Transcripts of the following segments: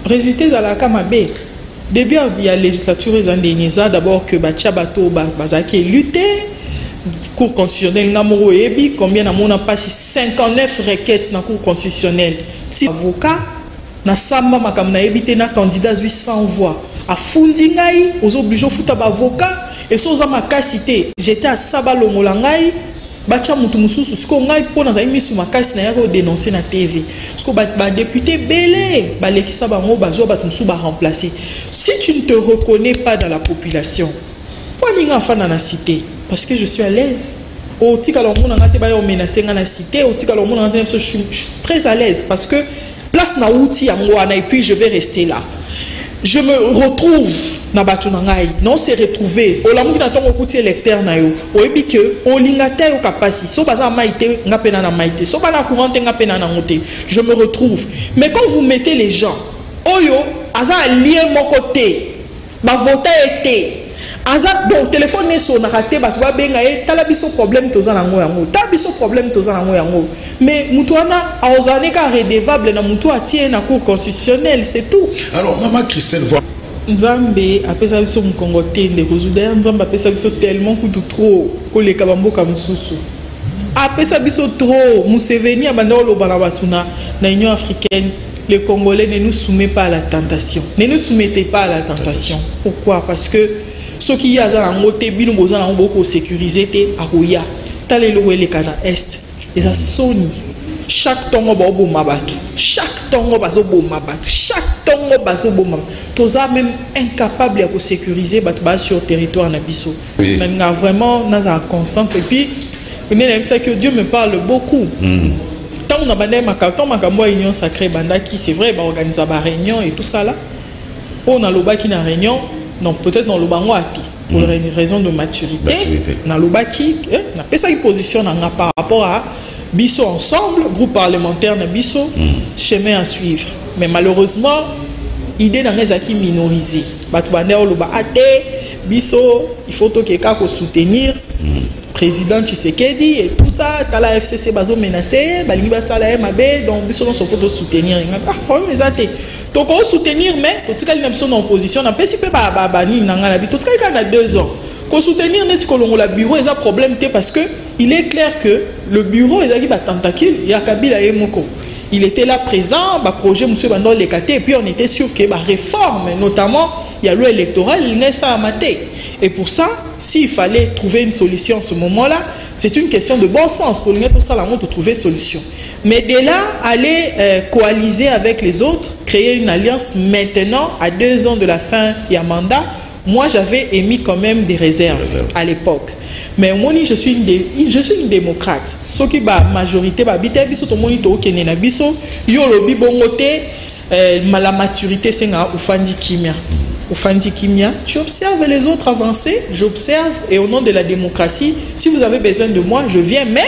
résultat à la Kamabé. Début il y a législature d'abord que Batia Bato Bazaki lutter. Cour constitutionnelle, Namoro Ebi, combien on a passé 59 requêtes dans la Cour constitutionnelle. Si avocat, na samba makamna ebité na candidat 800 voix. A Fundingai, aux obligeants fouta avocat, et sans amakasité. J'étais à Sabalongolangai, Bacha Moutumusu, ce qu'on a pour nous mis sous ma casse, n'a pas dénoncé na TV. Ce qu'on va député belé, balé qui s'abango, bazo, batumusu, va remplacer. Si tu ne te reconnais pas dans la population, pourquoi n'y a pas dans la cité? Parce que je suis à l'aise. Au Tikalomon, on a été menacé dans la cité. Au Tikalomon, je suis très à l'aise parce que place na outil à moi et puis je vais rester là. Je me retrouve na batunangai. Non, c'est retrouvé. Au lamu qui n'attend au côté électeur na yo. Au ebi que au lingate au kapasi. So baza maïté ngapena na maïté. So bana courante ngapena na monté. Je me retrouve. Mais quand vous mettez les gens, oyo aza lien mon côté. Ba voter été. Azak bon téléphone ne sonne raté bah tu vas bien gagner t'as la biso problème tous en ango yango t'as biso problème tous en ango yango mais mutuana a osane car redevable na mutu a tient na cour constitutionnelle c'est tout. Alors maman Christelle voit Nzambe après ça biso mkongote de kozuder Nzambe après ça biso tellement coup trop ko le kabambo comme susu après ça biso trop Museveni abanda lo bana batuna na Union africaine. Les Congolais ne nous soumettent pas à la tentation. Ne nous soumettez pas à la tentation. Pourquoi? Parce que ceux qui y a un moté, ils ont beaucoup sécurisé à Rouya. T'as les loués les canards est. Et ça sonne. Chaque tongo babo mabatu. Chaque tongo bazo bo mabatu. Chaque tongo bazo bo mabatu. Tous ça même incapable de sécuriser batu sur le territoire nabiso. Mais on a vraiment dans un constant. Et puis, on est ça que Dieu me parle beaucoup. Tant on a bandé ma carton ma cambo union sacrée banda qui c'est vrai organiser ba réunion et tout ça là. On a loba qui na réunion. Non, peut-être dans le bango pour une raison de maturité. Dans le baki, on a fait ça une position par rapport à Bisso ensemble, groupe parlementaire na Bisso, chemin à suivre. Mais malheureusement, l'idée dans les acquis minorisés. Batoubané le baate, Bisso, il faut que quelqu'un soutenir. Président Tshisekedi et tout ça, quand la FCC bazo menacé, balingi basala MAB, donc Bisso non se faut soutenir. Ah, problème les athées. Donc on soutenir mais tout cas il y a en opposition on a pas ba bani nangana bi tout cas il y a 2 ans qu'on soutenir net kolongo la bureau ils a problème parce que il est clair que le bureau ils a qui ba tentacule il y a Kabila et Moko il était là présent ba projet monsieur Bando Lekate et puis on était sûr que ba réforme notamment il y a loi électorale il n'est ça à mater et pour ça s'il fallait trouver une solution à ce moment-là c'est une question de bon sens pour nous pour ça la de trouver solution. Mais de là, aller coaliser avec les autres, créer une alliance maintenant, à 2 ans de la fin du mandat, moi j'avais émis quand même des réserves à l'époque. Mais moi, je suis une démocrate. Ce qui est la majorité, la maturité, c'est Oufandi Kimia. Oufandi Kimia, tu observes les autres avancer, j'observe, et au nom de la démocratie, si vous avez besoin de moi, je viens, mais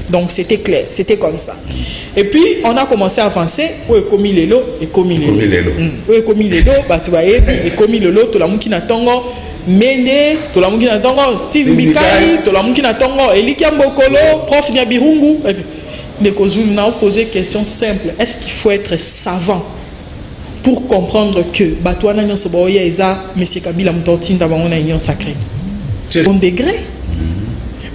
donc c'était clair, c'était comme ça. Et puis, on a commencé à avancer, où est commis les lots, et commis les lots. Où est commis les lots, bah tu vas et commis le lot, tout la mouki n'attend, Mene, tout la mouki n'attend, Steve Bikai, tout la mouki n'attend, Elikia Mbokolo, prof Nyabirungu. Mais qu'on a posé une question simple, est-ce qu'il faut être savant pour comprendre que Batouana Nyon Soboya Eza, M. Kabila Moutotin Tabangona Nyon Sacré. Bon degré.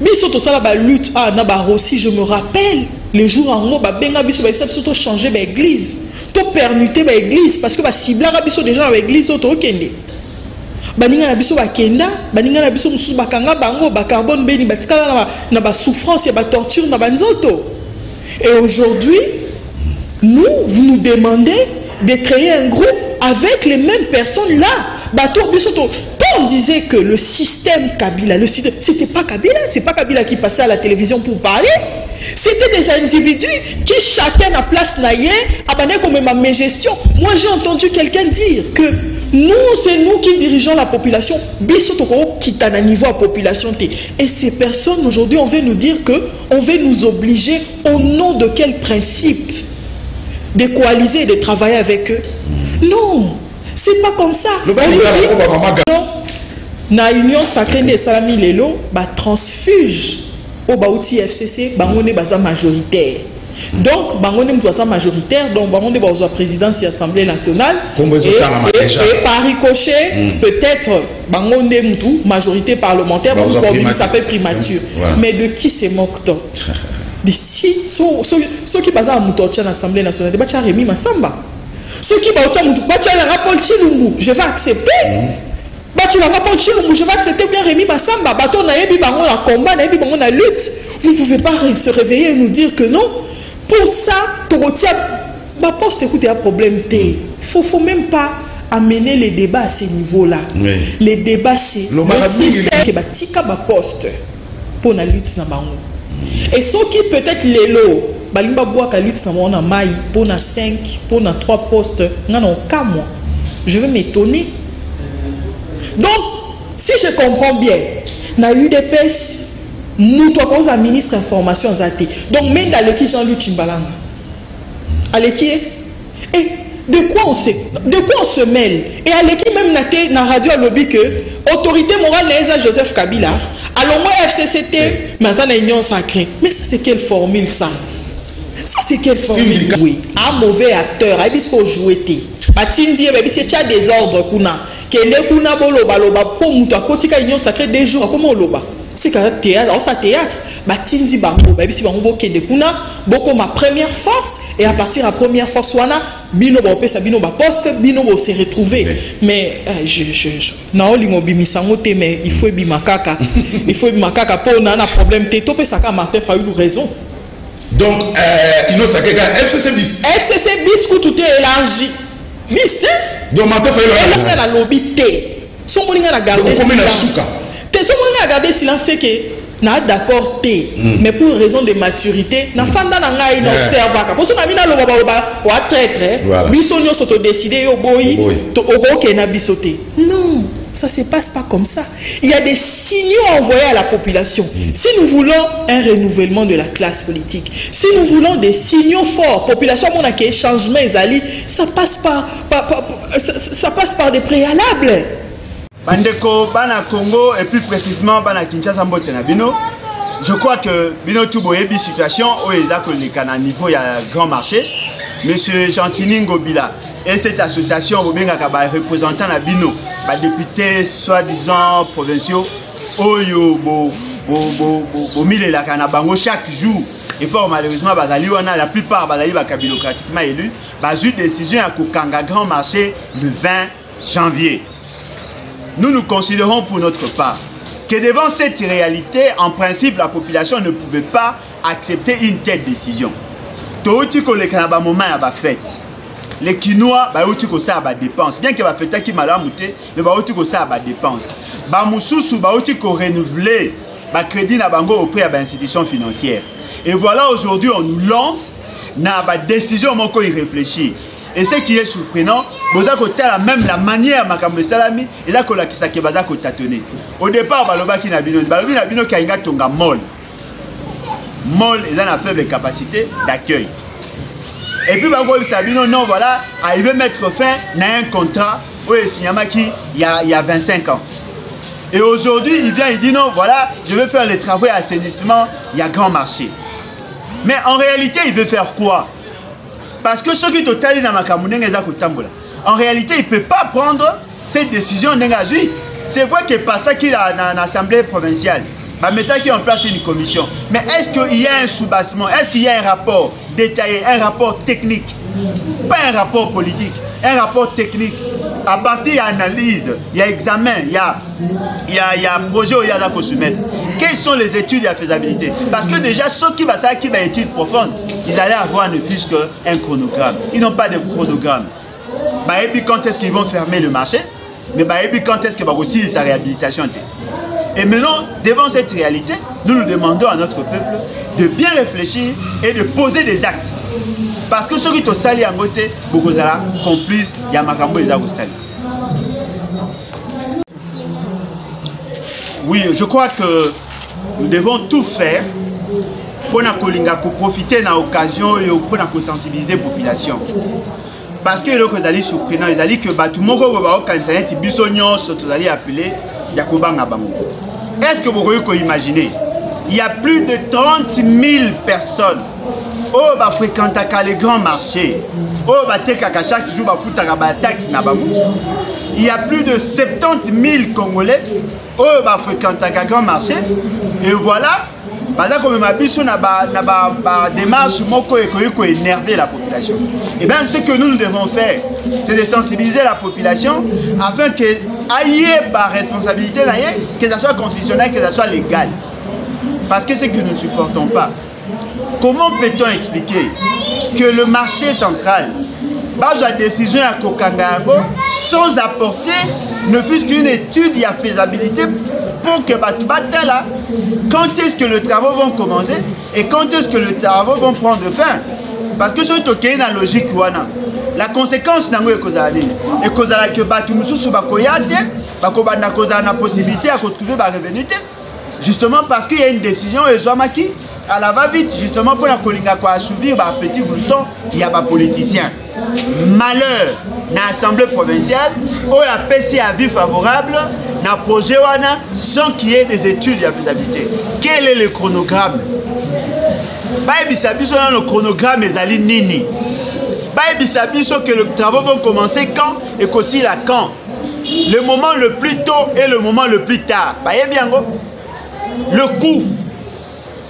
Mais surtout ça, la lutte à Nabaro, si je me rappelle, les jours en haut, Benga Bisso, surtout changer l'église. Tout permuter l'église, parce que Sibla Bisso déjà dans l'église, auto Kende. Baninga Bisso Bakenda, Baninga Bisso Moussou Bakanga Bango, Bakarbon Beni, Batikala, Naba souffrance, Naba torture, Naba Nzoto. Et aujourd'hui, vous nous demandez de créer un groupe avec les mêmes personnes là. Quand on disait que le système Kabila, c'était pas Kabila, c'est pas Kabila qui passait à la télévision pour parler. C'était des individus qui chacun a place naïe, abandonné comme ma gestion. Moi j'ai entendu quelqu'un dire que nous, c'est nous qui dirigeons la population. Qui est à niveau de population. Et ces personnes aujourd'hui, on veut nous dire que on veut nous obliger au nom de quel principe de coaliser et de travailler avec eux. Non, c'est pas comme ça. Non, na union sacrée de Salami Lelo, transfuge au Baouti FCC, on est majoritaire. Donc, bangonde mtoisa majoritaire, donc bangonde baozo présidence de l'Assemblée nationale. Et par ricochet, peut-être bangonde mtou majorité parlementaire, donc ça fait primature. Voilà. Mais de qui se moque-t-on? De si ceux qui passent à Moutotia à l'Assemblée nationale, de Bacha Rémi Massamba. Ceux qui passent à Moutotia à rapport Chilumbu, je vais accepter. Tu n'as pas Chilumbu, je vais accepter bien Rémi Massamba. Baton na yebi bangon la combat, na yebi bangon la lutte. Vous ne pouvez pas se réveiller et nous dire que non. Pour ça, tu retiens, ma poste écoute, il y a un problème. Il ne faut même pas amener les débats à ce niveau-là. Oui. Les débats, c'est le système qui va tika ma poste pour la lutte. Et ceux qui peut-être les lots, balimba bois la lutte on a maille pour na 5, pour na 3 postes, je vais m'étonner. Donc, si je comprends bien, na UDPS, nous avons un ministre information zate. Donc même dans le qui Jean-Luc Chimbalanga. Allez qui est? Et de quoi on se mêle? Et allez qui même na radio lobby que autorité morale n'est Joseph Kabila. Alors moi FCCT, mais ça n'est union sacrée. Mais ça c'est quelle formule ça? Ça c'est quelle formule? Oui, un mauvais acteur, il faut jouer. Batinzi, c'est un désordre kuna. Kende kuna bolo baloba pour muta kotika union sacrée des jours comment loba. C'est qu'un théâtre, alors ça théâtre, Batinzi Bango, si Bango Kende kuna, boko ma première force, et à partir de la première force, wana, bino ba opesa, bino ba poste, bino ba se retrouver. Mais, naolingo bimisangote, mais il faut bimakaka, il faut bimakaka pour on a un problème, te tope saka Martin Fayulu raison. Donc, il nous sacré FCC bis. FCC bis, où tout est élargi. Bis, hein? Donc, Martin Fayulu. Et là, la lobby T. Son moninga la garder silence. T'es son moninga la garder silence, c'est que n'a d'accord T. Mais pour raison de maturité, n'a fanda na ngai na observe. Pour ce qu'on a mis dans le baba, ou à traître, bisonio s'auto décider au boy, au boy na bisoté. Non. Ça ne se passe pas comme ça. Il y a des signaux envoyés à la population. Si nous voulons un renouvellement de la classe politique, si nous voulons des signaux forts, population, on a qu'un changement, ça passe par des préalables. Bandeko, Bana Congo et plus précisément Bana Kinshasa Mbotena Bino, je crois que Bino Touboyebi situation où ils ont un niveau il y a un grand marché. Monsieur Gentini Ngobila et cette association représentant la Bino, députés soi-disant provinciaux, Oyo au milieu de la Canabango chaque jour. Et fort malheureusement, la plupart sont cabilocratiquement élus. Une décision à Kokanga Grand Marché le 20 janvier. Nous considérons pour notre part que devant cette réalité, en principe, la population ne pouvait pas accepter une telle décision. Les Quinois, ça va dépense. Bien que la fête qui m'a mouté, mais ça va dépense. Bamoussousou, renouveler le crédit na bango auprès de l'institution financière. Et voilà, aujourd'hui, on nous lance na ba décision moko y réfléchir. Et ce qui est surprenant, vous avez même la manière makambe salami et là kola kisake baza ko tâtonner. Au départ, baloba ki na bino ki ainga tonga mol. Mol, ils ont une faible capacité d'accueil. Et puis, non, voilà, il veut mettre fin à un contrat où il y a 25 ans. Et aujourd'hui, il vient, il dit non, voilà, je veux faire les travaux d'assainissement, il y a grand marché. Mais en réalité, il veut faire quoi? Parce que ceux qui sont allés dans en réalité, il ne peut pas prendre cette décision. C'est vrai que pas ça qu'il a dans l'Assemblée provinciale. Maintenant qu'il y a en place une commission. Mais est-ce qu'il y a un sous-bassement? Est-ce qu'il y a un rapport détaillé, un rapport technique? Pas un rapport politique, un rapport technique. À partir de l'analyse, il y a examen, il y a projet où il y a à soumettre. Quelles sont les études de la faisabilité? Parce que déjà, ceux qui vont études profondes, ils allaient avoir ne plus qu'un chronogramme. Ils n'ont pas de chronogramme. Et puis quand est-ce qu'ils vont fermer le marché? Mais et puis quand est-ce qu'ils vont aussi sa réhabilitation? Et maintenant, devant cette réalité, nous nous demandons à notre peuple de bien réfléchir et de poser des actes. Parce que ceux qui sont salis en côté, beaucoup de complices, il y a Makambo et Sali. Oui, je crois que nous devons tout faire pour profiter de l'occasion et pour sensibiliser la population. Parce que les gens sont surprenants, ils ont dit que tout le monde est appelé Yakubanga Bango. Est-ce que vous pouvez imaginer? Il y a plus de 30 000 personnes oyo bafréquentaka les grands marchés, oyo batekaka chaque jour bafutaka bataxe na bango. Il y a plus de 70 000 Congolais oyo bafréquentaka grand marché. Et voilà, baza comme ma biso na démarche moko ekoyi ko énerver la population. Et bien ce que nous devons faire, c'est de sensibiliser la population afin que aille par responsabilité que ça soit constitutionnel, que ça soit légal. Parce que c'est ce que nous ne supportons pas. Comment peut-on expliquer que le marché central base la décision à Kokangango sans apporter ne fût-ce qu'une étude de faisabilité pour que là, quand est-ce que les travaux vont commencer et quand est-ce que les travaux vont prendre fin? Parce que c'est une logique. La conséquence c'est que la possibilité à retrouver la revenu. Justement parce qu'il y a une décision et à la va-vite, justement pour la assouvir les petits gloutons, il y a des politiciens. Malheur dans l'Assemblée provinciale, où la PC a vu favorable dans le projet sans qu'il y ait des études de faisabilité. Quel est le chronogramme? Le chronogramme est allé nini. Que les travaux vont commencer quand et qu'aussi là quand. Le moment le plus tôt et le moment le plus tard. Le coût,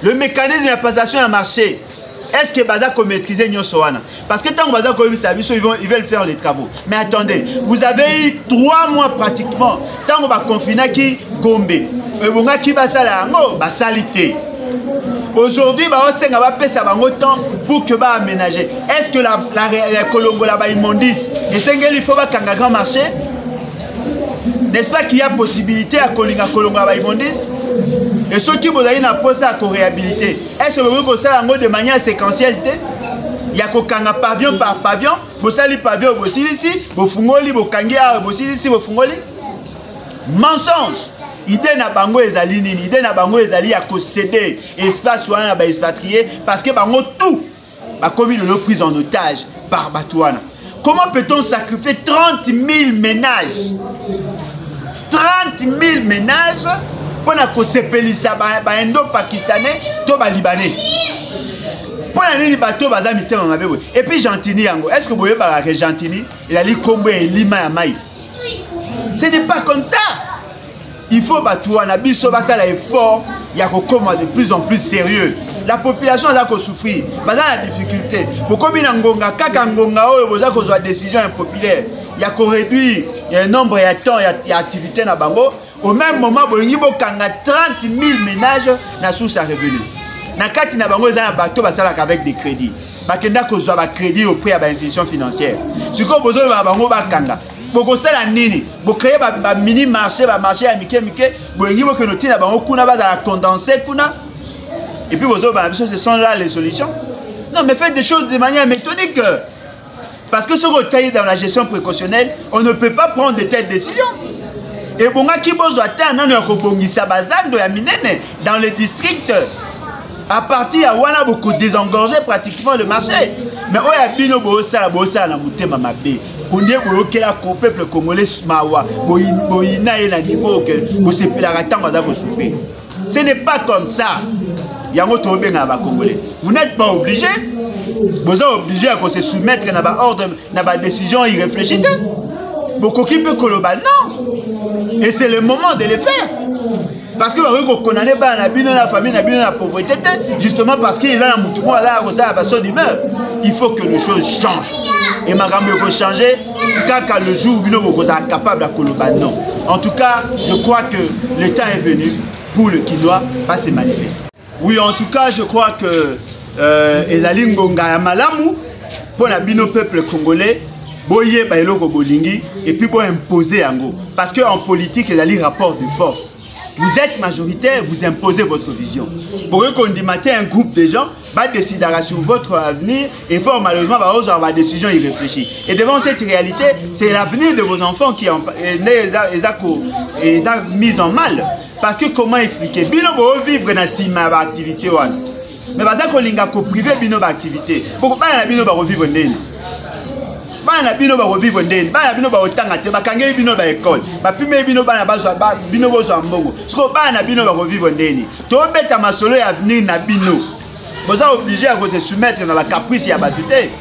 le mécanisme de passation à marché. Est-ce que Baza peut maîtriser Nyosoana? Parce que tant que Baza ils veulent faire les travaux. Mais attendez, vous avez eu 3 mois pratiquement. Tant que va confiner qui Gombe. Et vous avez qui va salité. Aujourd'hui, on va payer ça temps pour que va aménager. Est-ce que la Colombo là-bas immondice et c'est qu'il faut pas qu'un grand marché? N'est-ce pas qu'il y a possibilité à Colombo là-bas immondice? Et ceux qui vous avez une pose à réhabiliter, est-ce que vous pouvez ça de manière séquentielle? Il y a qu'un pavillon par pavillon, vous allez pavillon, vous ici, vous fungoli, vous kangia, vous ici, vous fungoli. Mensonge. Idée na bango ezali nini, idée na bango ezali ya céder espace wana ba expatrié parce que bango tout ba commis le prise en otage par Batouana. Comment peut-on sacrifier 30 000 ménages? 30 000 ménages pour na ko sepelisa ba indo-pakistanais to ba libanais. Pour na nini bato baza mitema mabe. Et puis Gentini yango, est-ce que vous voyez ba Gentini, il a li kombo et lima ya mai. Ce n'est pas comme ça. Il faut batouana biso basala effort, il y a de plus en plus sérieux. La population a souffrir, dans la difficulté. Pourquoi ngonga kaka ngonga o boza ko zwa décision impopulaire. Il y a qu'on réduire, il y a un nombre de temps, il y a activité na bango. Au même moment, il y a 30 000 ménages na source à revenu. Na kati na bango za bateau basala avec des crédits. Bakenda ko zwa crédit auprès de l'institution financière. Ce qu'on besoin ba bango bakanga. Boko sala nini, bo créer ba mini marché, ba marché à mike, bo ngi bo que nous tina ba kuna ba za condenser kuna. Et puis bozo ba ce sont là les solutions. Non mais faites des choses de manière méthodique. Parce que ce qu'on taille dans la gestion précautionnelle, on ne peut pas prendre de telles décisions. Et bonga ki bozo atana na ko bongisa bazando ya minene dans les districts. À partir de wana beaucoup désengorger pratiquement le marché. Mais oya bino bo sala na mutema mabe. On est au peuple congolais mawa boyina et na niveau que vous sepez la raton va souffrir. Ce n'est pas comme ça. Yango tobe na ba congolais. Vous n'êtes pas obligé. Vous êtes obligé à se soumettre à ba ordre na ba décision irréfléchie. Beaucoup qui peut koloba non. Et c'est le moment de le faire. Parce que vous connaissez pas la famille, la pauvreté, justement parce qu'il y a un mouton là, d'humeur. Il faut que les choses changent. Et ma gamme peut changer quand le jour où vous êtes capable de koloba non. En tout cas, je crois que le temps est venu pour le Kinois va se manifester. Oui, en tout cas, je crois que Ezali Ngonga ya malamu pour la bino peuple congolais. Boye bailoko bolingi et puis bo imposer yango parce que en politique il y a rapport de force. Vous êtes majoritaire, vous imposez votre vision. Pour eux qu'on dit matin un groupe de gens va décider sur votre avenir et fort malheureusement va avoir la décision irréfléchie. Et devant cette réalité, c'est l'avenir de vos enfants qui est mis en mal. Parce que comment expliquer? Bino bo vivre dans sima activité one. Mais parce que linga ko privé bino ba activité. Pourquoi pas bino ba revivre ndeni? Bana bino ba revivre ndeni, bana bino ba otanga te, ba kangeli bino ba école, ba pime bino bana bazwa ba bino bozo mbongo. Siko bana bino ba revivre ndeni. To beta masolo ya avenir na bino. Vous êtes obligé à se soumettre dans la caprice et à battuter.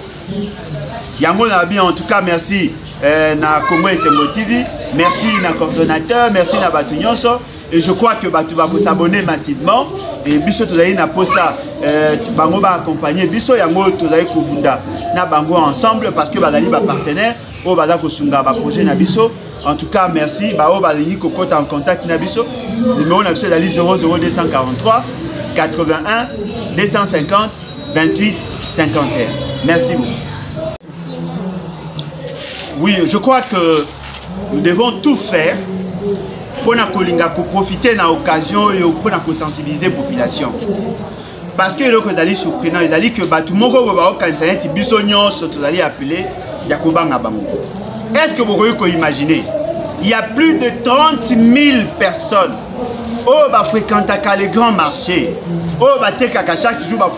Yango na bien, en tout cas, merci na Congo SMO TV, merci na coordonnateur, merci na Batunyonso. Et je crois que Batu va s'abonner massivement. Et biso tozali na posa bango va accompagner biso yango tozali kubunda na bango ensemble parce que bazali ba partenaire o baza ko sunga ba projet na biso. En tout cas, merci. Ba o bazali ko kota en contact na biso. Numéro na biso dali 00243 81 250 28 51. Merci beaucoup. Oui, je crois que nous devons tout faire pour profiter de l'occasion et pour sensibiliser la population. Parce que le que surprenant, ils allaient que tout le monde va appeler Yakobanga Bango. Est-ce que vous pouvez imaginer? Il y a plus de 30 000 personnes qui fréquentent les grands marchés. Chaque jour,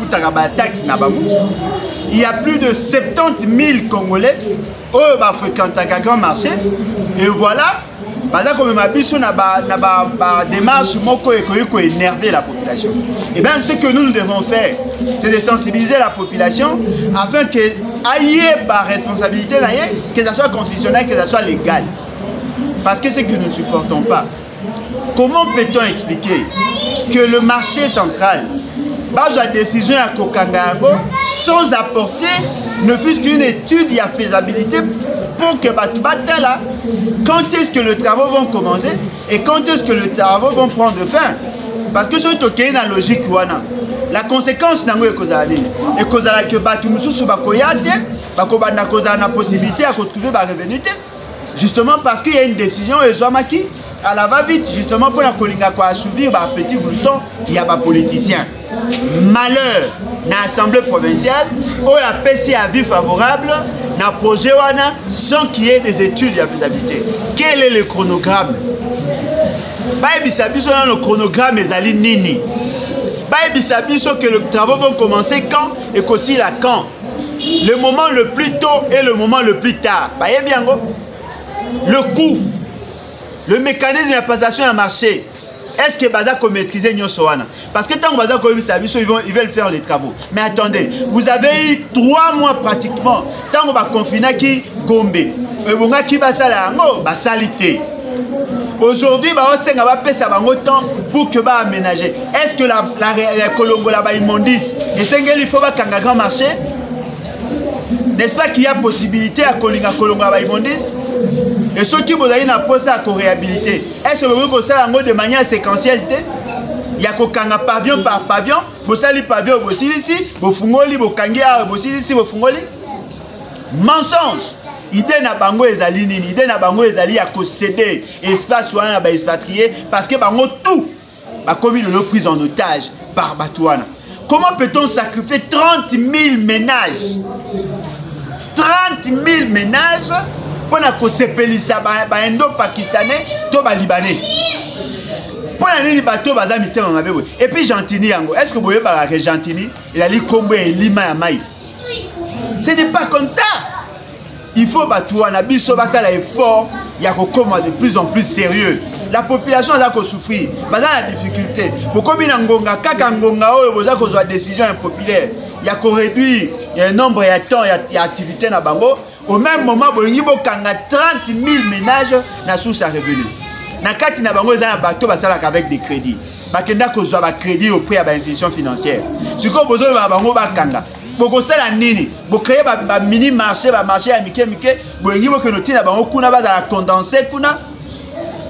il y a plus de 70 000 Congolais qui fréquentent les grands marchés. Et voilà, comme ma biso na démarche moko eko énerver la population. Et bien ce que nous devons faire, c'est de sensibiliser la population afin que aille par responsabilité que ça soit constitutionnel, que ça soit légal. Parce que c'est que nous ne supportons pas. Comment peut-on expliquer que le marché central base la décision à Kokangango sans apporter ne fût-ce qu'une étude de faisabilité pour que là, quand est-ce que les travaux vont commencer et quand est-ce que les travaux vont prendre fin? Parce que c'est une logique. La conséquence c'est que Batu Mususu bakoyate, bakobanda kozala na possibilité à retrouver ba revenu justement parce qu'il y a une décision et Zoamaki à la va-vite justement pour la kolinga kwa assouvir ba petit glouton, il y a pas politicien. Malheur dans l'Assemblée provinciale où la PC a vu favorable dans le projet wana sans qu'il y ait des études de faisabilité. Quel est le chronogramme? Baïbisabiso dans le chronogramme ezali nini? Baïbisabiso que les travaux vont commencer quand et qu'aussi là quand? Le moment le plus tôt et le moment le plus tard. Le coût, le mécanisme de passation à marché. Est-ce que Baza peut maîtriser Nyosoana? Parce que tant que Baza ils veulent faire les travaux. Mais attendez, vous avez eu 3 mois pratiquement. Tant que va confiner qui Gombe. Et vous avez qui basala basalité. Aujourd'hui, on va passer temps pour que va aménager. Est-ce que la Colombo là-bas immondice et il faut pas qu'un grand marché? N'est-ce pas qu'il y a possibilité à Kolinga Colombo là-bas immondice? Et ceux qui vous avez une poste à réhabiliter, est-ce que vous avez ça de manière séquentielle? Il y a qu'un pavillon par pavillon, vous avez pavillon, vous ici, vous fungoli, vous kangia, vous ici, vous fungoli. Mensonge. Idée na bango ezali nini? Idée na bango ezali à céder espace ou à expatrié parce que bango tout a commis de prise en otage par Batouana. Comment peut-on sacrifier 30 000 ménages? 30 000 ménages pour que se pelissa ba indo-pakistanais to ba libanais. Pour les bateaux bazami en avait. Et puis Gentini yango. Est-ce que vous voyez par la Gentini? Il a dit Combo et Lima ya Maï. Ce n'est pas comme ça. Il faut batouana biso basa la effort, il y a comment de plus en plus sérieux. La population a souffrir, dans la difficulté. Pourquoi ngonga kaka ngonga o boza ko zo décision impopulaire. Il y a qu'on réduire le nombre et temps et activité na bango. Au même moment, il y a 30 000 ménages na source à revenu. Na kati na bango za bateau basala avec des crédits. Bakenda ko zo ba crédit auprès de l'institution financière. Si ko bozo ba bango bakanga. Boko sala nini, bo créer ba mini marché, ba marché à mike, bo ngi bo que nous tina bango kuna ba za condenser kuna.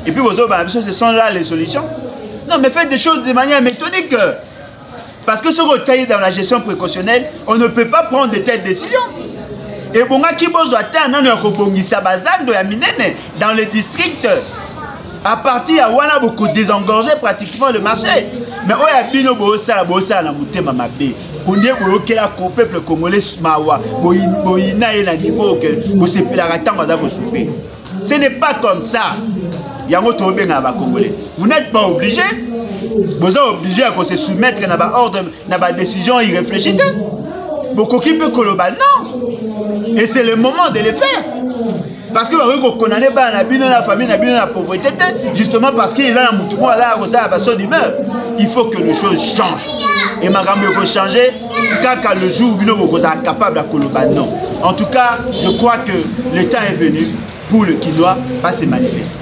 Et puis bozo ba ce sont là les solutions. Non, mais faites des choses de manière méthodique. Parce que ce que dans la gestion précautionnelle, on ne peut pas prendre de telles décisions. Et bonga ki bozo atteindre na ko bongisa bazando ya minene dans les districts. À partir à wana beaucoup désengorger pratiquement le marché. Mais oya bino bo sala na mutema mabe. On dit que le peuple congolais mawa boyina et na niveau que vous sepez la temps va souffrir. Ce n'est pas comme ça. Yango tobe na ba congolais. Vous n'êtes pas obligé. Vous êtes obligé à se soumettre à ba ordre na ba décision irréfléchie. Beaucoup qui peut koloba non. Et c'est le moment de le faire. Parce que vous connaissez pas la famille, la pauvreté, justement parce qu'il y a un mouton là, il faut que les choses changent. et makambo peut changer quand le jour où vous êtes capable de koloba non. En tout cas, je crois que le temps est venu pour le Kinois pas se manifester.